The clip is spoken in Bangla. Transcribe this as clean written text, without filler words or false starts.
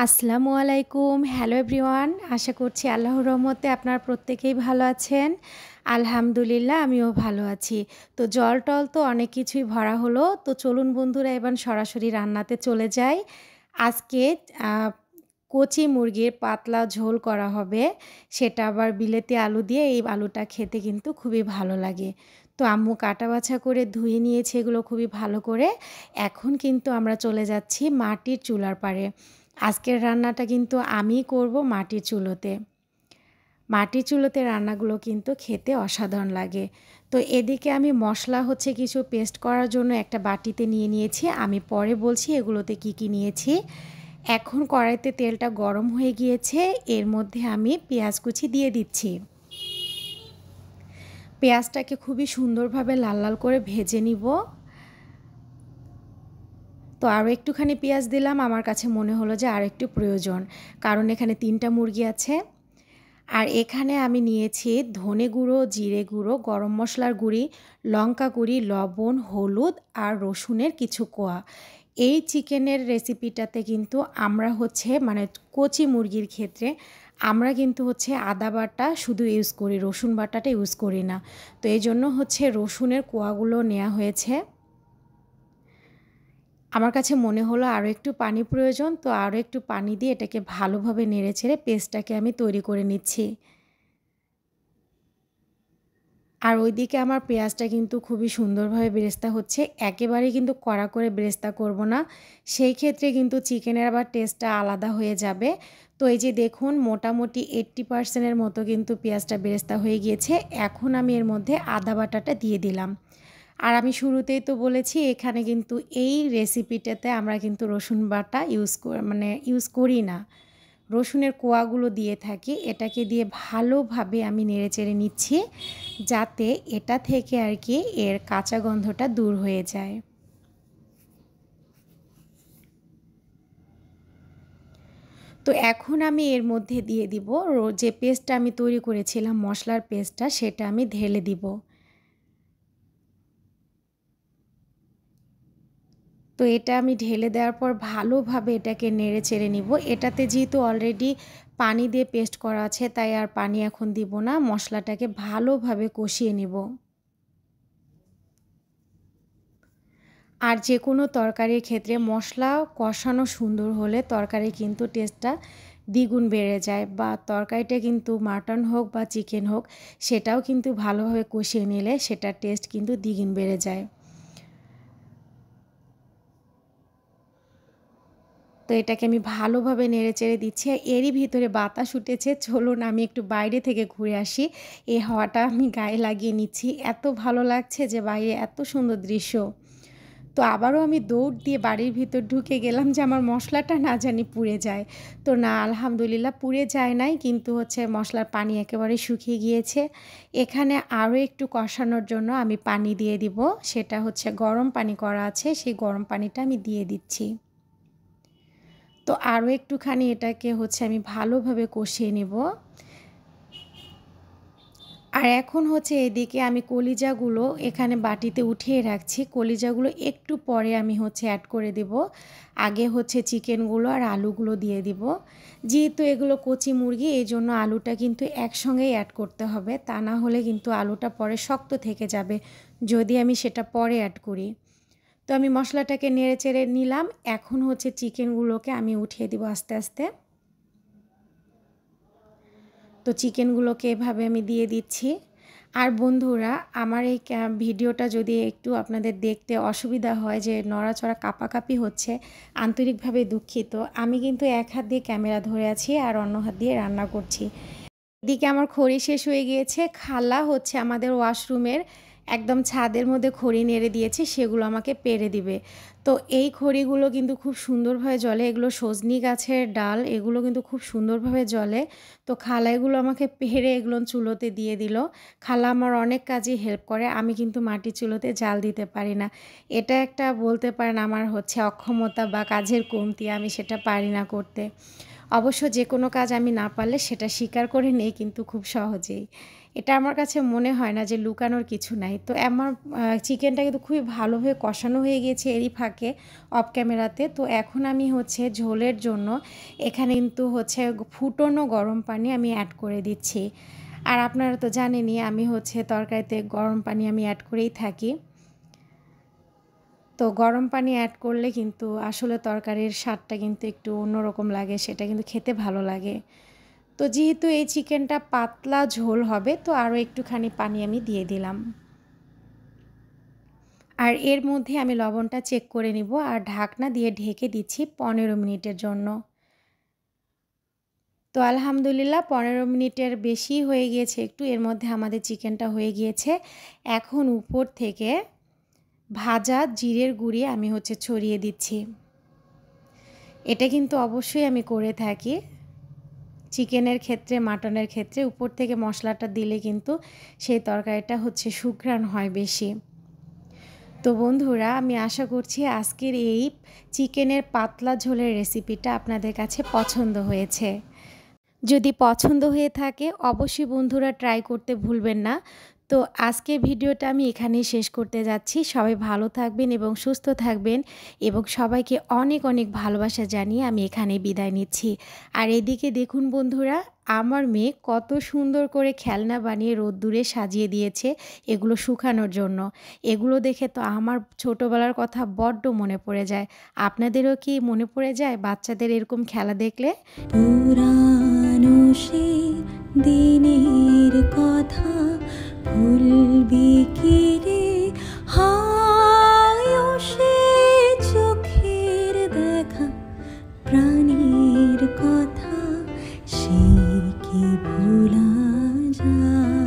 আসসালামু আলাইকুম। Hello everyone. আশা করছি আল্লাহর রহমতে আপনারা প্রত্যেকেই ভালো আছেন। আলহামদুলিল্লাহ আমিও ভালো আছি। তো জল-টল তো অনেক কিছুই ভরা হলো। তো চলুন বন্ধুরা এবার সরাসরি রান্নাতে চলে যাই। আজকে আ কচি মুরগির পাতলা ঝোল করা হবে। সেটা আবার বিলেতি আলু দিয়ে, এই আলুটা খেতে কিন্তু খুবই ভালো লাগে। তো আম্মু কাটা বাছা করে ধুয়ে নিয়েছে এগুলো খুবই ভালো করে। এখন কিন্তু আমরা চলে যাচ্ছি মাটির চুলার পাড়ে। আজকের রান্নাটা কিন্তু আমিই করব মাটির চুলোতে। মাটির চুলোতে রান্নাগুলো কিন্তু খেতে অসাধারণ লাগে। তো এদিকে আমি মশলা কিছু পেস্ট করার জন্য একটা বাটিতে নিয়ে নিয়েছি। আমি পরে বলছি এগুলোতে কি, কি নিয়েছি। এখন কড়াইতে তেলটা গরম হয়ে গিয়েছে। এর মধ্যে আমি পেঁয়াজ কুচি দিয়ে দিচ্ছি। পেঁয়াজটাকে খুবই সুন্দরভাবে লাল লাল করে ভেজে নিব। তো আরও একটুখানি পেঁয়াজ দিলাম, আমার কাছে মনে হলো যে আর একটু প্রয়োজন, কারণ এখানে 3টা মুরগি আছে। আর এখানে আমি নিয়েছি ধনে গুঁড়ো, জিরে গুঁড়ো, গরম মশলার গুঁড়ি, লঙ্কা গুঁড়ি, লবণ, হলুদ আর রসুনের কিছু কোয়া। এই চিকেনের রেসিপিটাতে কিন্তু আমরা মানে কচি মুরগির ক্ষেত্রে আমরা কিন্তু আদা বাটা শুধু ইউজ করি, রসুন বাটাটা ইউজ করি না। তো এই জন্য রসুনের কোয়াগুলো নেওয়া হয়েছে। আমার কাছে মনে হলো আরও একটু পানি প্রয়োজন, তো আরও একটু পানি দিয়ে এটাকে ভালোভাবে নেড়েচেড়ে পেস্টটাকে আমি তৈরি করে নিচ্ছি। আর ওইদিকে আমার পেঁয়াজটা কিন্তু খুবই সুন্দরভাবে বেরেস্তা হচ্ছে। একেবারেই কিন্তু কড়া করে বেরেস্তা করব না। সেই ক্ষেত্রে কিন্তু চিকেনের আবার টেস্টটা আলাদা হয়ে যাবে। তো এই যে দেখুন মোটামুটি 80% এর মতো কিন্তু পেঁয়াজটা বেরেস্তা হয়ে গিয়েছে। এখন আমি এর মধ্যে আদা বাটাটা দিয়ে দিলাম। আর আমি শুরুতেই তো বলেছি এখানে কিন্তু এই রেসিপিটাতে আমরা কিন্তু রসুন বাটা ইউজ করি না। রসুনের কোয়াগুলো দিয়ে থাকি। এটাকে দিয়ে ভালোভাবে আমি নেড়েচেড়ে নিচ্ছি, যাতে এটা থেকে আর কি এর কাঁচা গন্ধটা দূর হয়ে যায়। তো এখন আমি এর মধ্যে দিয়ে দিব যে পেস্টটা আমি তৈরি করেছিলাম, মশলার পেস্টটা, সেটা আমি ঢেলে দিব। তো এটা আমি ঢেলে দেওয়ার পর ভালোভাবে এটাকে নেড়ে চেড়ে নিব। এটাতে যেহেতু অলরেডি পানি দিয়ে পেস্ট করা আছে, তাই আর পানি এখন দিব না। মশলাটাকে ভালোভাবে কষিয়ে নিব। আর যে কোনো তরকারির ক্ষেত্রে মশলা কষানো সুন্দর হলে তরকারির কিন্তু টেস্টটা দ্বিগুণ বেড়ে যায়, বা তরকারিটা কিন্তু মাটন হোক বা চিকেন হোক, সেটাও কিন্তু ভালোভাবে কষিয়ে নিলে সেটার টেস্ট কিন্তু দ্বিগুণ বেড়ে যায়। তো এটাকে আমি ভালোভাবে নেড়েচেড়ে দিচ্ছি। এরই ভিতরে বাতাস উঠেছে। চলুন আমি একটু বাইরে থেকে ঘুরে আসি। এই হাওয়াটা আমি গায়ে লাগিয়ে নিচ্ছি। এত ভালো লাগছে যে বাইরে এত সুন্দর দৃশ্য। তো আবারও আমি দৌড় দিয়ে বাড়ির ভিতর ঢুকে গেলাম যে আমার মশলাটা না জানি পুড়ে যায়। তো না, আলহামদুলিল্লাহ পুড়ে যায় নাই, কিন্তু মশলার পানি একেবারে শুকিয়ে গিয়েছে। এখানে আরও একটু কষানোর জন্য আমি পানি দিয়ে দিব। সেটা গরম পানি করা আছে, সেই গরম পানিটা আমি দিয়ে দিচ্ছি। তো আরও একটুখানি এটাকে আমি ভালোভাবে কষিয়ে নেব। আর এখন এদিকে আমি কলিজাগুলো এখানে বাটিতে উঠিয়ে রাখছি। কলিজাগুলো একটু পরে আমি অ্যাড করে দেব। আগে চিকেনগুলো আর আলুগুলো দিয়ে দিব। যেহেতু এগুলো কচি মুরগি, এই জন্য আলুটা কিন্তু একসঙ্গেই অ্যাড করতে হবে, তা না হলে কিন্তু আলুটা পরে শক্ত থেকে যাবে যদি আমি সেটা পরে অ্যাড করি। তো আমি মশলাটাকে নেড়েচেড়ে নিলাম। এখন চিকেনগুলোকে আমি উঠিয়ে দিব আস্তে আস্তে। তো চিকেনগুলোকে এভাবে আমি দিয়ে দিচ্ছি। আর বন্ধুরা, আমার এই ভিডিওটা যদি একটু আপনাদের দেখতে অসুবিধা হয় যে নড়াচড়া কাঁপাকাঁপি হচ্ছে, আন্তরিকভাবে দুঃখিত। আমি কিন্তু এক হাত দিয়ে ক্যামেরা ধরে আছি আর অন্য হাত দিয়ে রান্না করছি। এদিকে আমার খড়ি শেষ হয়ে গিয়েছে। খালা আমাদের ওয়াশরুমের একদম ছাদের মধ্যে খড়ি নেড়ে দিয়েছে, সেগুলো আমাকে পেড়ে দিবে। তো এই খড়িগুলো কিন্তু খুব সুন্দরভাবে জ্বলে। এগুলো সজনি গাছের ডাল, এগুলো কিন্তু খুব সুন্দরভাবে জ্বলে। তো খালা এগুলো আমাকে পেড়ে এগুলো চুলোতে দিয়ে দিল। খালা আমার অনেক কাজে হেল্প করে। আমি কিন্তু মাটির চুলোতে জাল দিতে পারি না। এটা একটা বলতে পারেন আমার অক্ষমতা বা কাজের কমতি, আমি সেটা পারি না করতে। অবশ্য যে কোনো কাজ আমি না পারলে সেটা স্বীকার করে নেই কিন্তু খুব সহজেই। এটা আমার কাছে মনে হয় না যে লুকানোর কিছু নাই। তো আমার চিকেনটা কিন্তু খুবই ভালোভাবে কষানো হয়ে গিয়েছে এরই ফাঁকে অফ ক্যামেরাতে। তো এখন আমি হচ্ছে ঝোলের জন্য এখানে কিন্তু হচ্ছে ফুটনো গরম পানি আমি অ্যাড করে দিচ্ছি। আর আপনারা তো জানেনই আমি হচ্ছে তরকারিতে গরম পানি আমি অ্যাড করেই থাকি। তো গরম পানি অ্যাড করলে কিন্তু আসলে তরকারির স্বাদটা কিন্তু একটু অন্যরকম লাগে, সেটা কিন্তু খেতে ভালো লাগে। তো যেহেতু এই চিকেনটা পাতলা ঝোল হবে তো আরও একটুখানি পানি আমি দিয়ে দিলাম। আর এর মধ্যে আমি লবণটা চেক করে নিব আর ঢাকনা দিয়ে ঢেকে দিচ্ছি 15 মিনিটের জন্য। তো আলহামদুলিল্লাহ 15 মিনিটের বেশি হয়ে গিয়েছে একটু, এর মধ্যে আমাদের চিকেনটা হয়ে গিয়েছে। এখন উপর থেকে ভাজা জিরের গুঁড়ি আমি হচ্ছে ছড়িয়ে দিচ্ছি। এটা কিন্তু অবশ্যই আমি করে থাকি চিকেনের ক্ষেত্রে, মাটনের ক্ষেত্রে উপর থেকে মশলাটা দিলে কিন্তু সেই তরকারিটা হচ্ছে সুঘ্রাণ হয় বেশি। তো বন্ধুরা, আমি আশা করছি আজকের এই চিকেনের পাতলা ঝোলের রেসিপিটা আপনাদের কাছে পছন্দ হয়েছে। যদি পছন্দ হয়ে থাকে অবশ্যই বন্ধুরা ট্রাই করতে ভুলবেন না। তো আজকের ভিডিওটা আমি এখানেই শেষ করতে যাচ্ছি। সবাই ভালো থাকবেন এবং সুস্থ থাকবেন এবং সবাইকে অনেক অনেক ভালোবাসা জানিয়ে আমি এখানে বিদায় নিচ্ছি। আর এদিকে দেখুন বন্ধুরা, আমার মেয়ে কত সুন্দর করে খেলনা বানিয়ে রোদ্দুরে সাজিয়ে দিয়েছে এগুলো শুকানোর জন্য। এগুলো দেখে তো আমার ছোটোবেলার কথা বড্ড মনে পড়ে যায়। আপনাদেরও কি মনে পড়ে যায় বাচ্চাদের এরকম খেলা দেখলে? পুরানো সে দিনের কথা ভুলবি কি রে, হায় সে চোখের দেখা প্রাণীর কথা সে কি ভোলা যায়।